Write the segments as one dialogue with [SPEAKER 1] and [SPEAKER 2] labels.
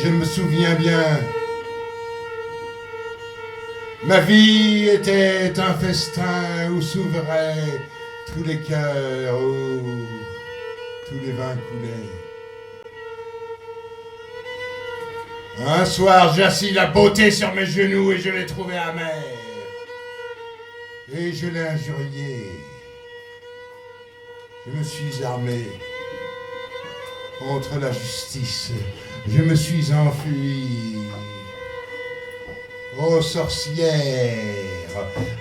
[SPEAKER 1] je me souviens bien. Ma vie était un festin où s'ouvraient tous les cœurs, où tous les vins coulaient. Un soir, j'assis la beauté sur mes genoux et je l'ai trouvée amère. Et je l'ai injuriée. Je me suis armé contre la justice. Je me suis enfui. Ô sorcière,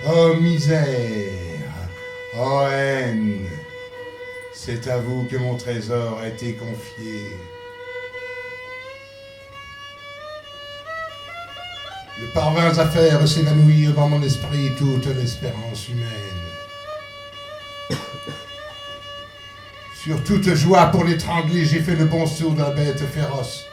[SPEAKER 1] ô misère, ô haine, c'est à vous que mon trésor a été confié. Je parvins à faire s'évanouir dans mon esprit toute l'espérance humaine. Sur toute joie pour l'étrangler, j'ai fait le bon saut de la bête féroce.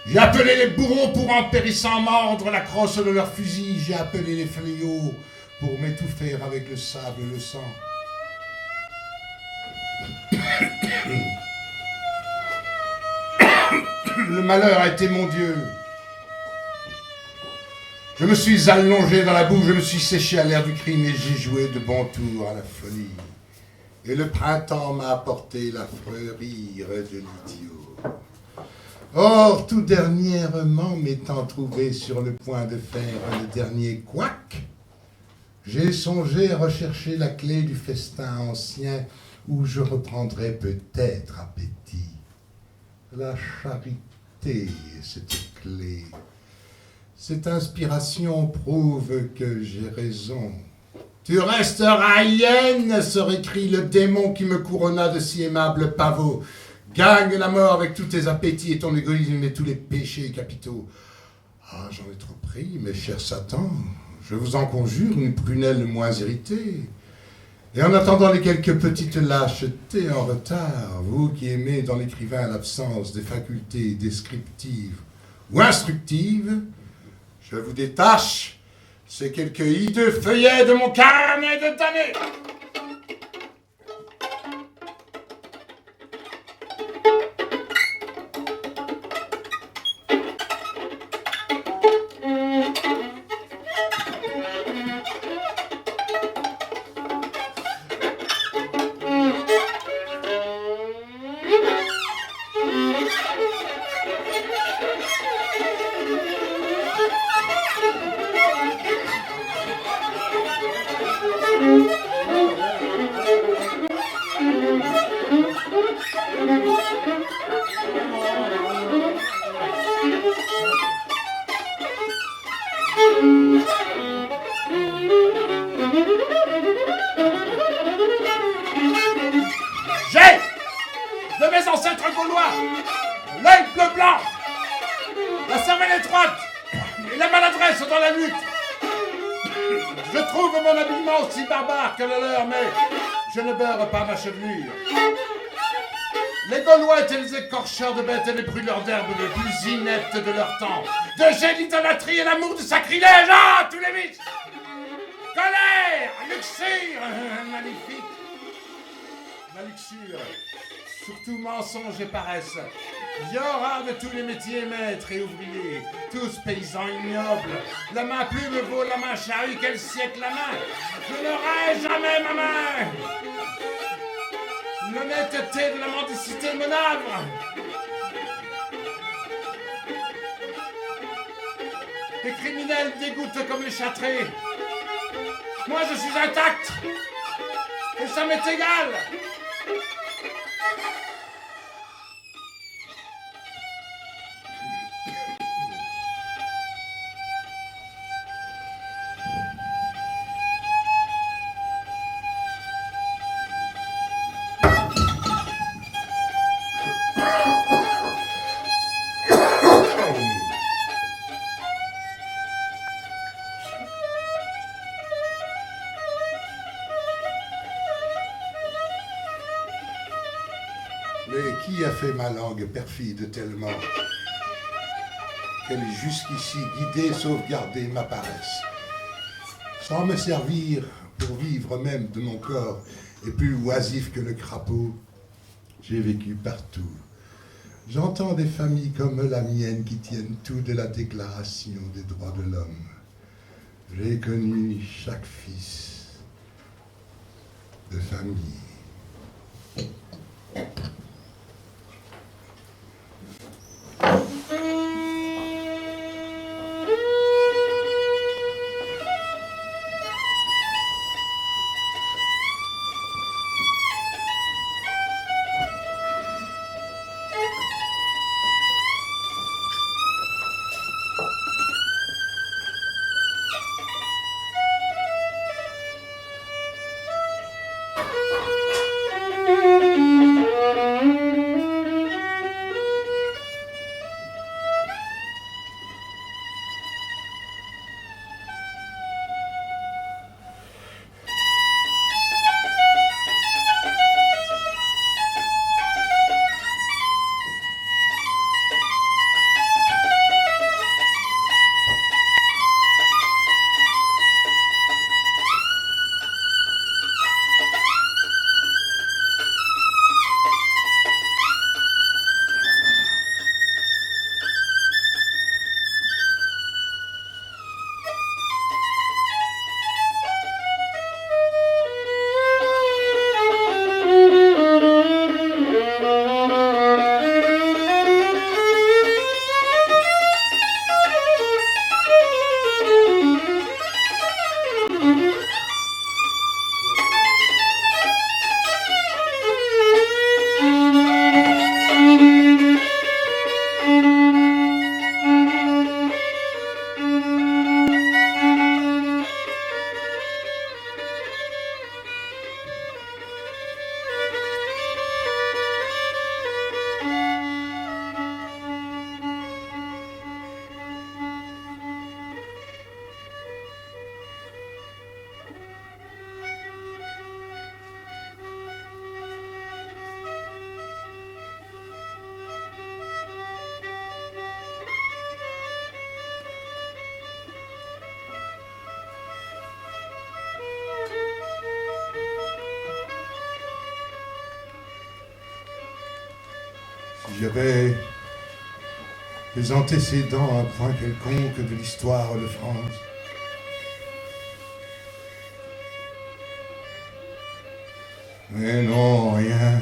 [SPEAKER 1] J'ai appelé les bourreaux pour en périssant mordre la crosse de leurs fusils. J'ai appelé les fléaux pour m'étouffer avec le sable et le sang. Le malheur a été mon Dieu. Je me suis allongé dans la boue, je me suis séché à l'air du crime et j'ai joué de bons tours à la folie. Et le printemps m'a apporté la fleurir de l'idiot. Or, tout dernièrement m'étant trouvé sur le point de faire le dernier couac, j'ai songé à rechercher la clé du festin ancien où je reprendrai peut-être appétit. La charité, cette clé. Cette inspiration prouve que j'ai raison. Tu resteras hyène, se récrie le démon qui me couronna de si aimables pavots. Gagne la mort avec tous tes appétits et ton égoïsme et tous les péchés capitaux. Ah, j'en ai trop pris, mes chers satans. Je vous en conjure, une prunelle moins irritée. Et en attendant les quelques petites lâchetés en retard, vous qui aimez dans l'écrivain l'absence des facultés descriptives ou instructives, je vous détache ces quelques hideux feuillets de mon carnet de damnés. Que le leur, mais je ne beurre pas ma chevelure. Les Gaulois étaient les écorcheurs de bêtes et les brûleurs d'herbes les plus ineptes de leur temps. De génitolâtrie et l'amour du sacrilège, ah, tous les vices. Colère, luxure, magnifique. La luxure, surtout mensonge et paresse. Il y aura de tous les métiers maîtres et ouvriers, tous paysans ignobles. La main plume vaut la main charrue, quel siècle la main. Je n'aurai jamais ma main. L'honnêteté de la mendicité me navre. Les criminels dégoûtent comme les châtrés. Moi je suis intact. Et ça m'est égal. Mais qui a fait ma langue perfide tellement qu'elle est jusqu'ici guidée, sauvegardée ma paresse, sans me servir pour vivre même de mon corps, et plus oisif que le crapaud, j'ai vécu partout, J'entends des familles comme la mienne qui tiennent tout de la Déclaration des droits de l'homme. J'ai connu chaque fils de famille. Si j'avais des antécédents à un point quelconque de l'histoire de France, mais non, rien.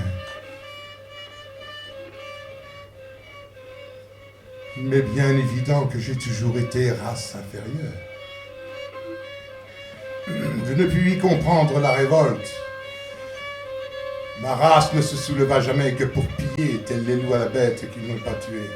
[SPEAKER 1] Il m'est bien évident que j'ai toujours été race inférieure. Je ne puis y comprendre la révolte. Ma race ne se souleva jamais que pour piller, tels les loups à la bête qu'ils n'ont pas tué.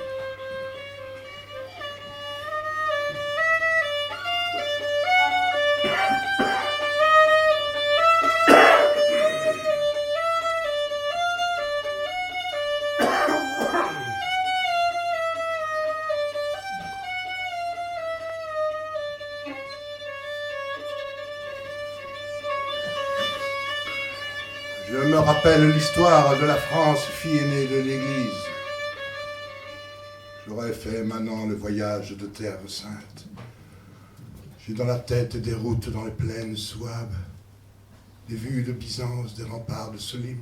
[SPEAKER 1] Je me rappelle l'histoire de la France, fille aînée de l'Église. J'aurais fait maintenant le voyage de Terre Sainte. J'ai dans la tête des routes dans les plaines souaves, des vues de Byzance, des remparts de Solim.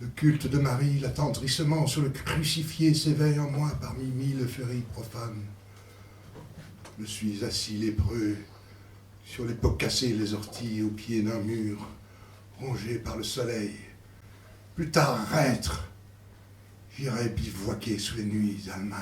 [SPEAKER 1] Le culte de Marie, l'attendrissement sur le crucifié s'éveille en moi parmi 1000 féeries profanes. Je suis assis lépreux, sur les pots cassés, les orties au pied d'un mur, rongé par le soleil. Plus tard, reître, j'irai bivouaquer sous les nuits d'Allemagne.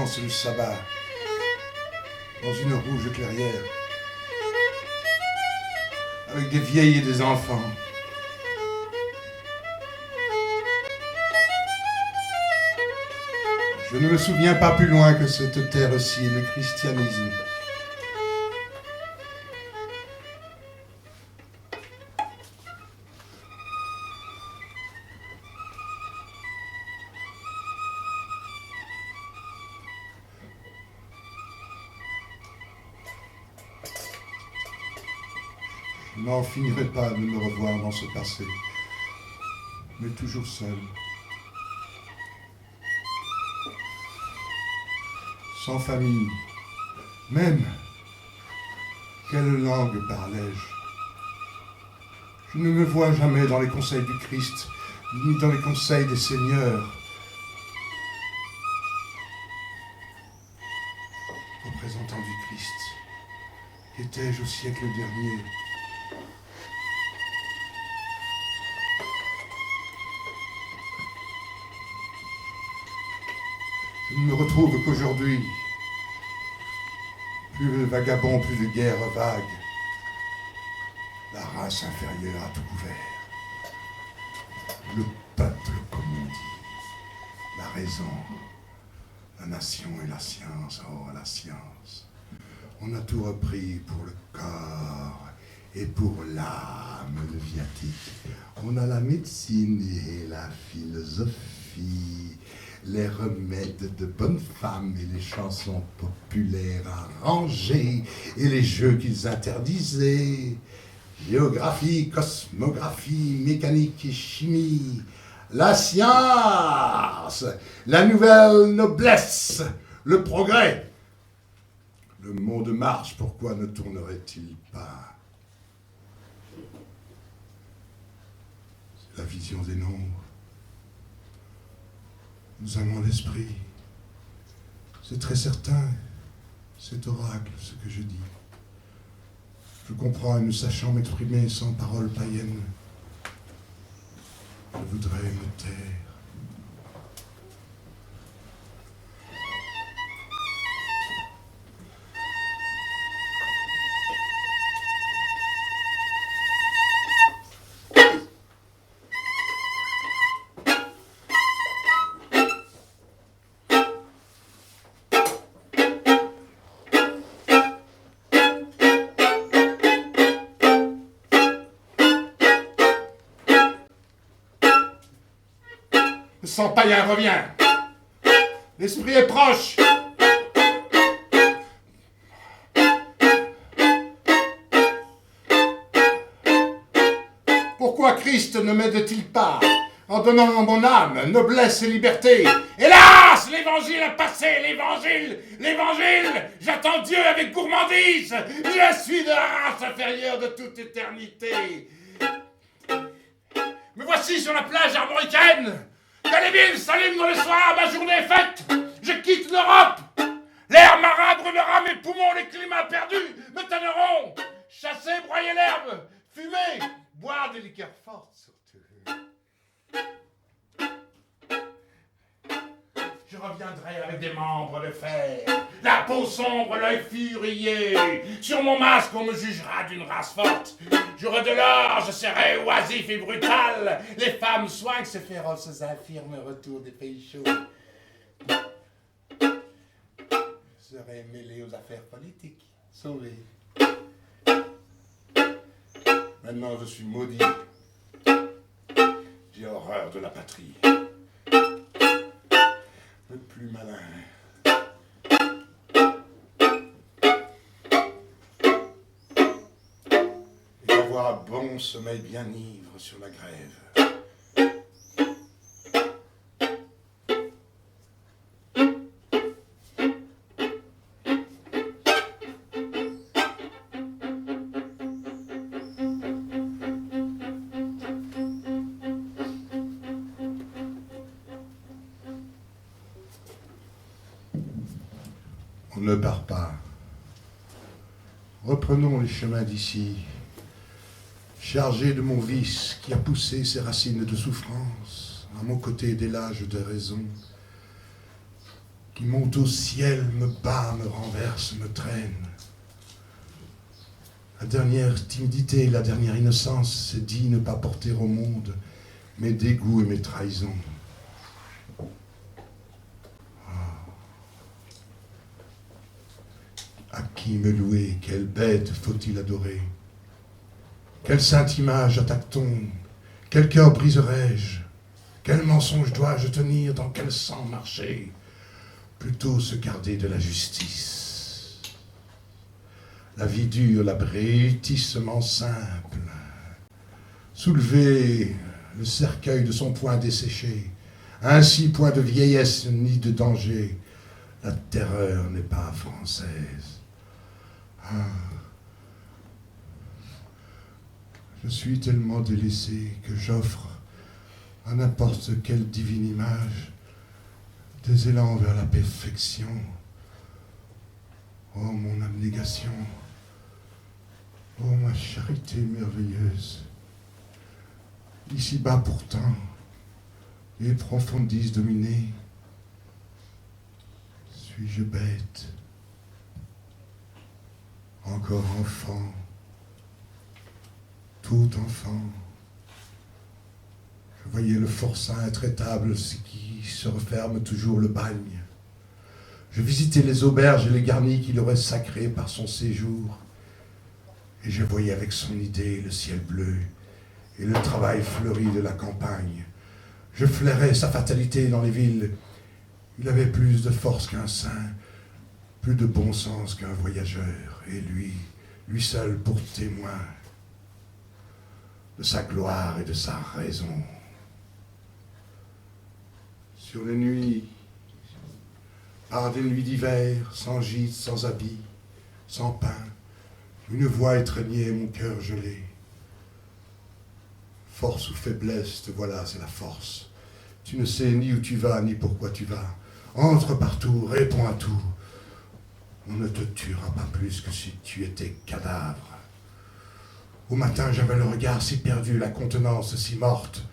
[SPEAKER 1] dimanche et le sabbat, dans une rouge clairière, avec des vieilles et des enfants. Je ne me souviens pas plus loin que cette terre-ci, le christianisme. Je n'en finirai pas de me revoir dans ce passé, mais toujours seul. Sans famille, même. Quelle langue parlais-je? Je ne me vois jamais dans les conseils du Christ, ni dans les conseils des seigneurs. Représentant du Christ, qu'étais-je au siècle dernier? Je ne me retrouve qu'aujourd'hui. Plus de vagabonds, plus de guerre vague. La race inférieure a tout couvert. Le peuple, comme on dit. La raison. La nation et la science. Oh, la science. On a tout repris pour le corps et pour l'âme, le viatique. On a la médecine et la philosophie. Les remèdes de bonnes femmes et les chansons populaires arrangées et les jeux qu'ils interdisaient. Géographie, cosmographie, mécanique et chimie. La science, la nouvelle noblesse, le progrès. Le monde marche, pourquoi ne tournerait-il pas? C'est la vision des nombres. Nous avons l'esprit. C'est très certain, c'est oracle ce que je dis. Je comprends et ne sachant m'exprimer sans paroles païennes, je voudrais me taire. Le sang païen revient. L'esprit est proche. Pourquoi Christ ne m'aide-t-il pas en donnant à mon âme noblesse et liberté? Hélas, l'évangile a passé, l'évangile, j'attends Dieu avec gourmandise. Je suis de la race inférieure de toute éternité. Me voici sur la plage armoricaine. Que les villes s'allument dans le soir, ma journée est faite. Je quitte l'Europe. L'air marin brûlera mes poumons, les climats perdus me tanneront. Chasser, broyer l'herbe, fumer, boire des liqueurs fortes surtout. Je reviendrai avec des membres de fer, la peau sombre, l'œil furieux. Sur mon masque, on me jugera d'une race forte. J'aurai de l'or, je serai oisif et brutal. Les femmes soignent ces féroces infirmes retour des pays chauds. Je serai mêlé aux affaires politiques, sauvé. Maintenant, je suis maudit. J'ai horreur de la patrie. Le plus malin. Et avoir un bon sommeil bien ivre sur la grève. On ne part pas. Reprenons les chemins d'ici, chargés de mon vice qui a poussé ses racines de souffrance à mon côté des lages de raison. qui monte au ciel, me bat, me renverse, me traîne. La dernière timidité, la dernière innocence, c'est dit ne pas porter au monde mes dégoûts et mes trahisons. À qui me louer? Quelle bête faut-il adorer? Quelle sainte image attaque-t-on? Quel cœur briserai-je? Quel mensonge dois-je tenir? Dans quel sang marcher? Plutôt se garder de la justice. La vie dure, l'abrutissement simple. Soulever le cercueil de son poing desséché. Ainsi, point de vieillesse ni de danger. La terreur n'est pas française. Ah. Je suis tellement délaissé que j'offre à n'importe quelle divine image des élans vers la perfection. Oh, mon abnégation, oh, ma charité merveilleuse. Ici-bas pourtant, et profondis dominés, suis-je bête, encore enfant, tout enfant. Je voyais le forçat intraitable, ce qui se referme toujours le bagne. Je visitais les auberges et les garnis qu'il aurait sacrés par son séjour. Et je voyais avec son idée le ciel bleu et le travail fleuri de la campagne. Je flairais sa fatalité dans les villes. Il avait plus de force qu'un saint, plus de bon sens qu'un voyageur. Et lui seul pour témoin de sa gloire et de sa raison. Sur les nuits, par des nuits d'hiver, sans gîte, sans habit, sans pain, une voix étreignait mon cœur gelé. Force ou faiblesse, te voilà, c'est la force. Tu ne sais ni où tu vas, ni pourquoi tu vas. Entre partout, réponds à tout. On ne te tuera pas plus que si tu étais cadavre. Au matin, j'avais le regard si perdu, la contenance si morte,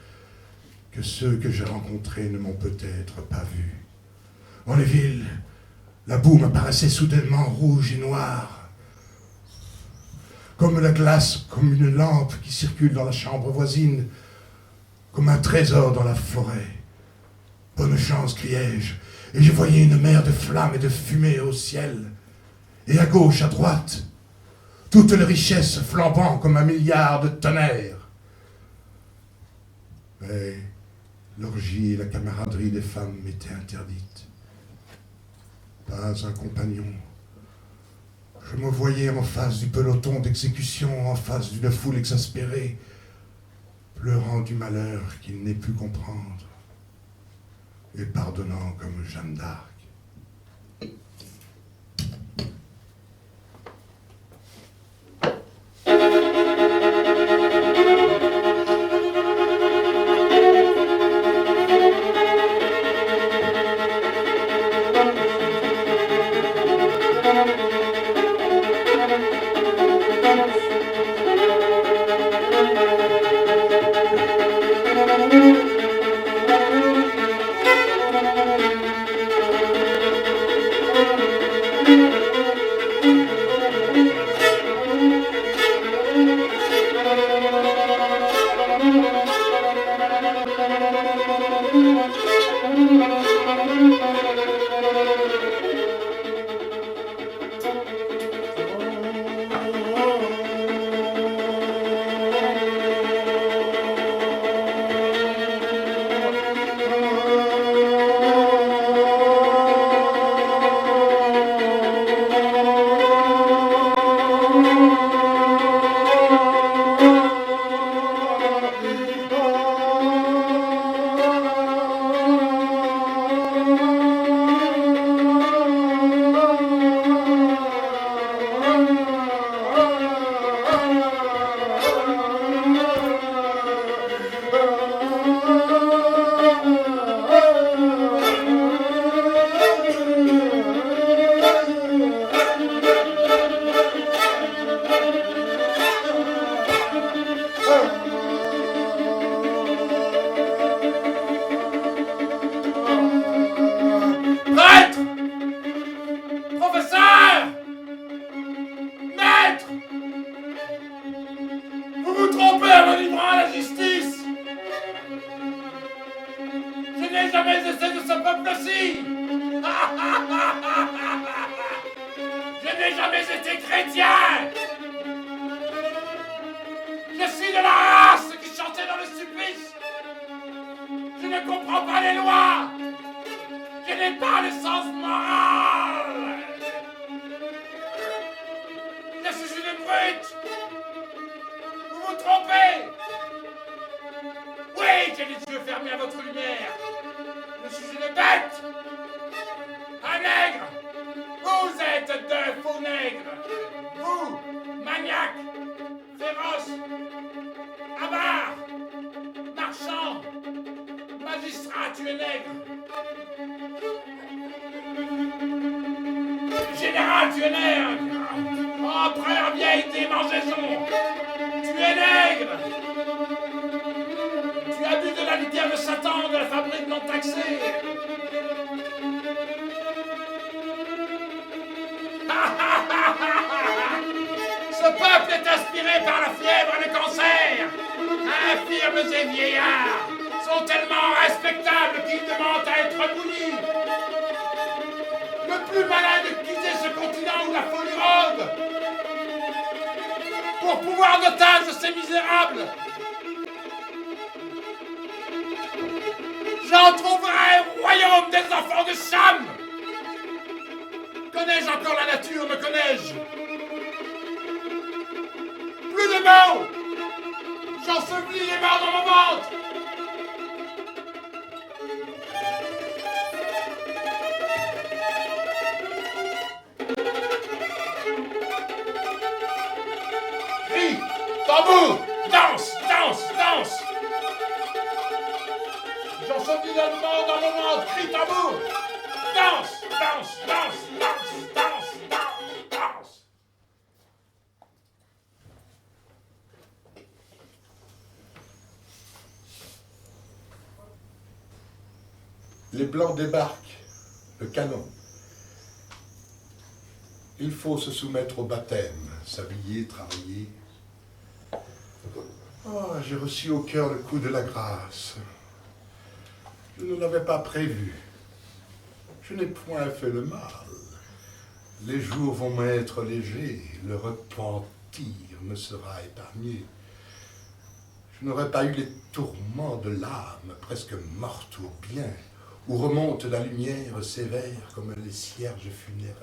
[SPEAKER 1] que ceux que j'ai rencontrés ne m'ont peut-être pas vu. Dans les villes, la boue m'apparaissait soudainement rouge et noire, comme la glace, comme une lampe qui circule dans la chambre voisine, comme un trésor dans la forêt. Bonne chance, criai-je, et je voyais une mer de flammes et de fumée au ciel, et à gauche, à droite, toutes les richesses flambant comme un milliard de tonnerres. Mais l'orgie et la camaraderie des femmes m'étaient interdites. Pas un compagnon. Je me voyais en face du peloton d'exécution, en face d'une foule exaspérée, pleurant du malheur qu'il n'ait pu comprendre, et pardonnant comme Jeanne d'Arc. jamais été de ce peuple-ci. Je n'ai jamais été chrétien. Je suis de la race qui chantait dans le supplice. Je ne comprends pas les lois. Je n'ai pas le sens moral. Je suis une brute. Vous vous trompez. Oui, j'ai les yeux fermés à votre lumière. Je suis une bête. Un nègre. Vous êtes deux faux nègres. Vous, maniaque, féroce, avare, marchand, magistrat, tu es nègre. Général, tu es nègre. Empereur, vieille démangeaison. Tu es nègre. Tu as bu de la litière de Satan de la fabrique non taxée. Ce peuple est inspiré par la fièvre et le cancer. Infirmes et vieillards sont tellement respectables qu'ils demandent à être boulis. Le plus malin de quitter ce continent où la folie rôde pour pouvoir d'otage de ces misérables. J'en trouverai au royaume des enfants de Cham. Connais-je encore la nature, me connais-je? Plus de mots. J'ensevelis les morts dans mon ventre. Crie, tambour, danse, danse, danse. J'ensevelis les morts dans mon ventre. Crie, tambour, danse, danse, danse, danse, danse, danse, danse. Les Blancs débarquent, le canon. Il faut se soumettre au baptême, s'habiller, travailler. Oh, j'ai reçu au cœur le coup de la grâce. Je ne l'avais pas prévu. Je n'ai point fait le mal. Les jours vont m'être légers, le repentir me sera épargné. Je n'aurai pas eu les tourments de l'âme, presque morte ou bien, où remonte la lumière sévère comme les cierges funéraires.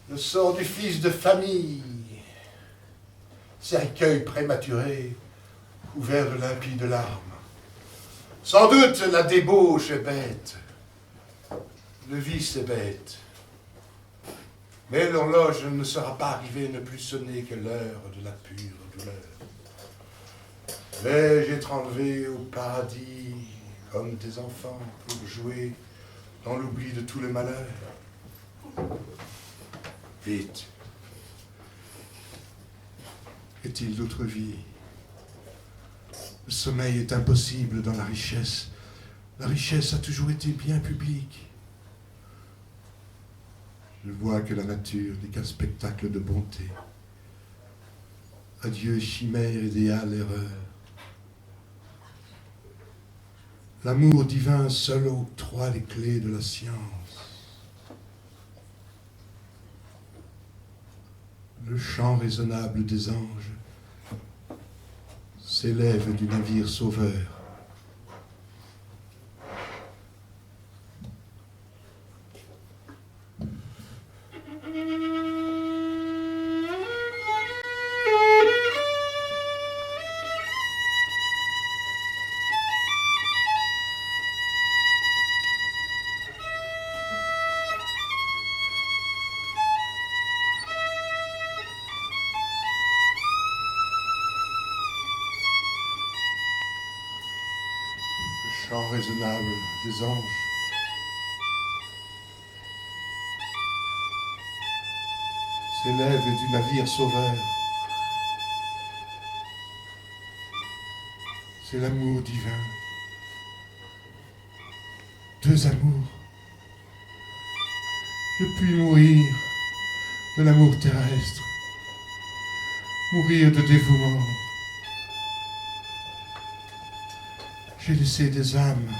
[SPEAKER 1] Le sort du fils de famille, cercueil prématuré, couvert de limpides larmes. Sans doute la débauche est bête, le vice est bête, mais l'horloge ne sera pas arrivée ne plus sonner que l'heure de la pure douleur. Vais-je être enlevé au paradis comme des enfants pour jouer dans l'oubli de tous les malheurs? Vite. Est-il d'autre vie? Le sommeil est impossible dans la richesse. La richesse a toujours été bien publique. Je vois que la nature n'est qu'un spectacle de bonté. Adieu chimère, idéal, erreur. L'amour divin seul octroie les clés de la science. Le chant raisonnable des anges s'élève du navire sauveur. Chant raisonnable des anges s'élève du navire sauveur. C'est l'amour divin. Deux amours. Je puis mourir de l'amour terrestre, mourir de dévouement. J'ai laissé des âmes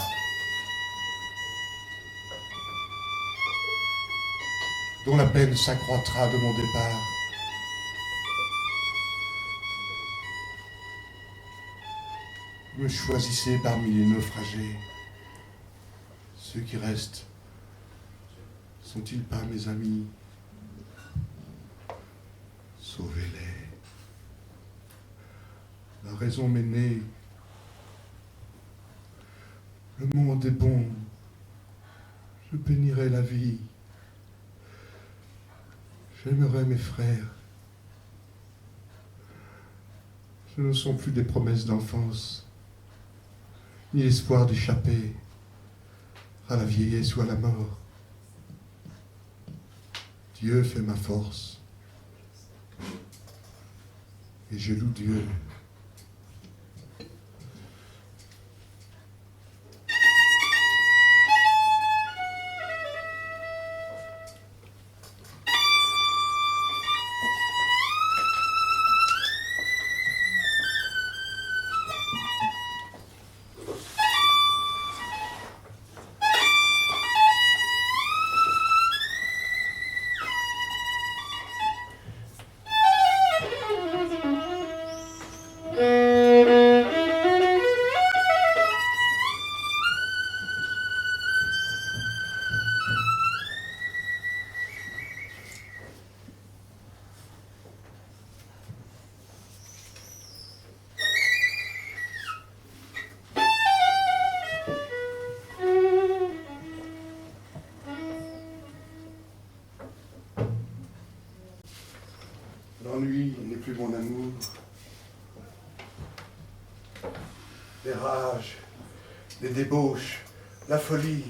[SPEAKER 1] dont la peine s'accroîtra de mon départ. Me choisissez parmi les naufragés. Ceux qui restent, sont-ils pas mes amis? Sauvez-les. La raison m'est née. Le monde est bon. Je bénirai la vie. J'aimerai mes frères. Ce ne sont plus des promesses d'enfance, ni l'espoir d'échapper à la vieillesse ou à la mort. Dieu fait ma force. Et je loue Dieu. L'ennui n'est plus mon amour. Les rages, les débauches, la folie,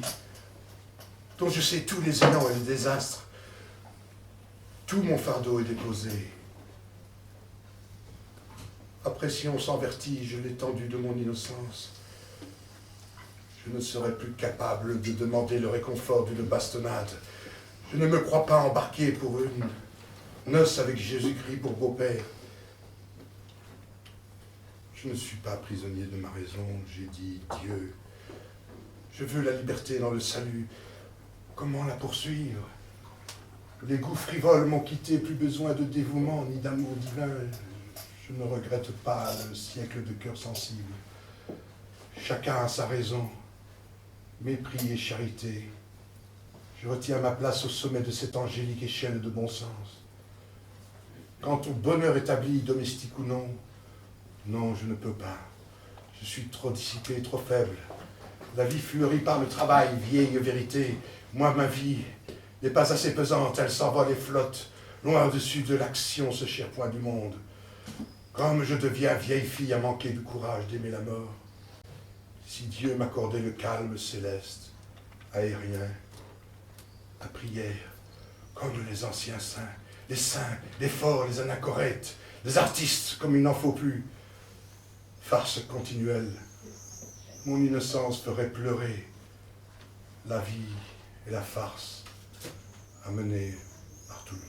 [SPEAKER 1] dont je sais tous les élans et les désastres, tout mon fardeau est déposé. Apprécions sans vertige l'étendue de mon innocence. Je ne serai plus capable de demander le réconfort d'une bastonnade. Je ne me crois pas embarqué pour une noce avec Jésus-Christ pour beau-père. Je ne suis pas prisonnier de ma raison, j'ai dit Dieu. Je veux la liberté dans le salut. Comment la poursuivre? Les goûts frivoles m'ont quitté, plus besoin de dévouement ni d'amour divin. Je ne regrette pas le siècle de cœur sensible. Chacun a sa raison, mépris et charité. Je retiens ma place au sommet de cette angélique échelle de bon sens. Quant au bonheur établi, domestique ou non, non, je ne peux pas. Je suis trop dissipé, trop faible. La vie fleurit par le travail, vieille vérité. Moi, ma vie n'est pas assez pesante, elle s'envole et flotte, loin au-dessus de l'action, ce cher point du monde. Comme je deviens vieille fille à manquer du courage d'aimer la mort. Si Dieu m'accordait le calme céleste, aérien, la prière, comme les anciens saints, les forts, les anachorètes, les artistes, comme il n'en faut plus. Farce continuelle, mon innocence ferait pleurer la vie et la farce amenées par tout le monde.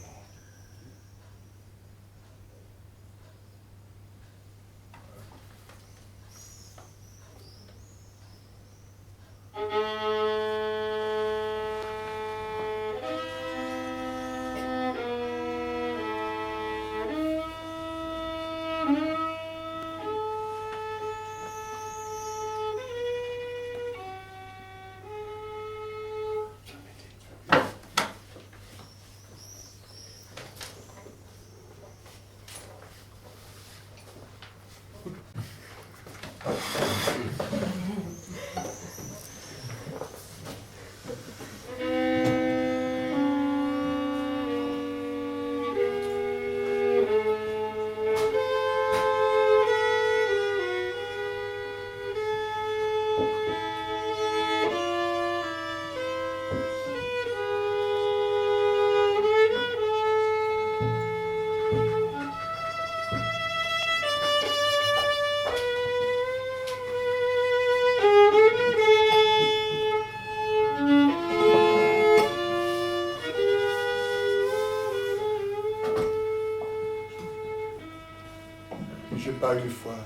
[SPEAKER 1] Pas une fois.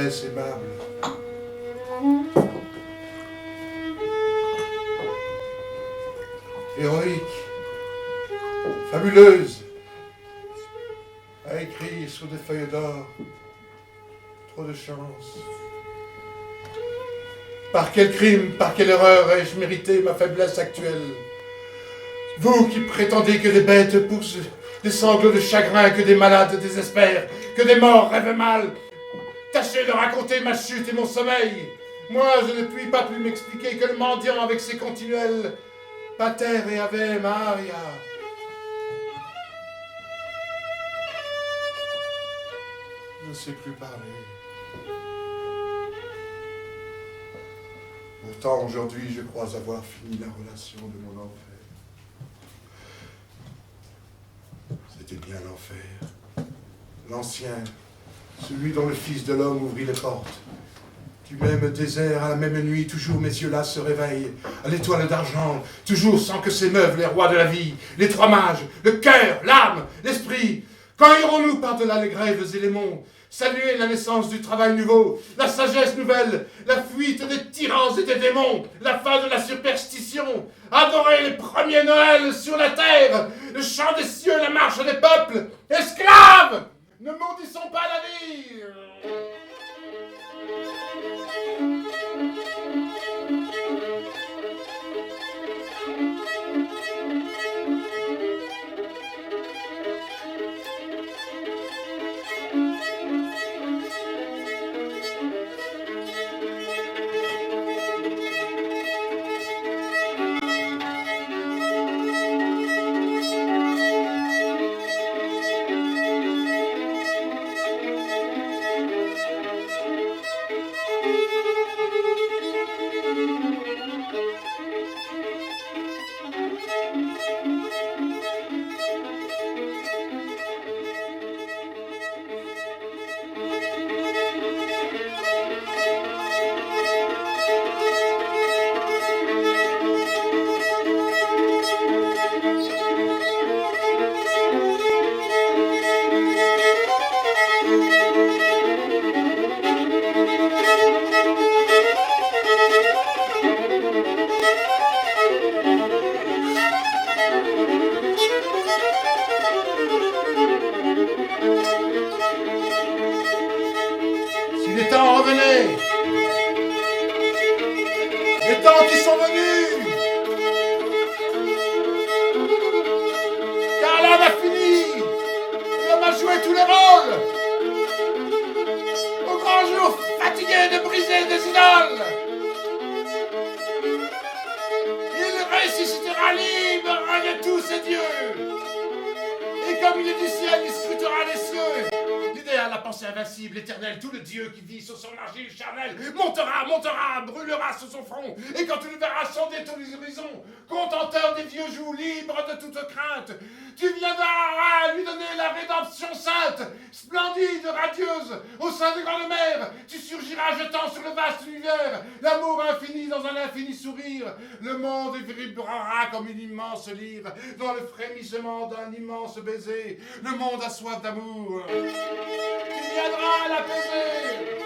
[SPEAKER 1] jeunesse aimable. Héroïque, fabuleuse, à écrire sur des feuilles d'or. Trop de chance. Par quel crime, par quelle erreur ai-je mérité ma faiblesse actuelle? Vous qui prétendez que des bêtes poussent des sanglots de chagrin, que des malades désespèrent, que des morts rêvent mal, tâchez de raconter ma chute et mon sommeil. Moi, je ne puis pas plus m'expliquer que le mendiant avec ses continuels Pater et Ave Maria. Je ne sais plus parler. Pourtant, aujourd'hui, je crois avoir fini la relation de mon enfer. C'était bien l'enfer. L'ancien, celui dont le Fils de l'homme ouvrit les portes. Du même désert, à la même nuit, toujours mes yeux là se réveillent, à l'étoile d'argent, toujours sans que s'émeuvent les rois de la vie, les trois mages, le cœur, l'âme, l'esprit. Quand irons-nous par-delà les grèves et les monts, saluer la naissance du travail nouveau, la sagesse nouvelle, la fuite des tyrans et des démons, la fin de la superstition, adorer les premiers Noëls sur la terre, le chant des cieux, la marche des peuples, esclaves, ne maudissons pas la vie. Montera, brûlera sous son front, et quand tu le verras sonder tous les horizons, contenteur des vieux jougs, libre de toute crainte, tu viendras lui donner la rédemption sainte, splendide, radieuse, au sein de grandes mers, tu surgiras jetant sur le vaste univers l'amour infini dans un infini sourire, le monde vibrera comme une immense lyre, dans le frémissement d'un immense baiser, le monde a soif d'amour, tu viendras l'apaiser.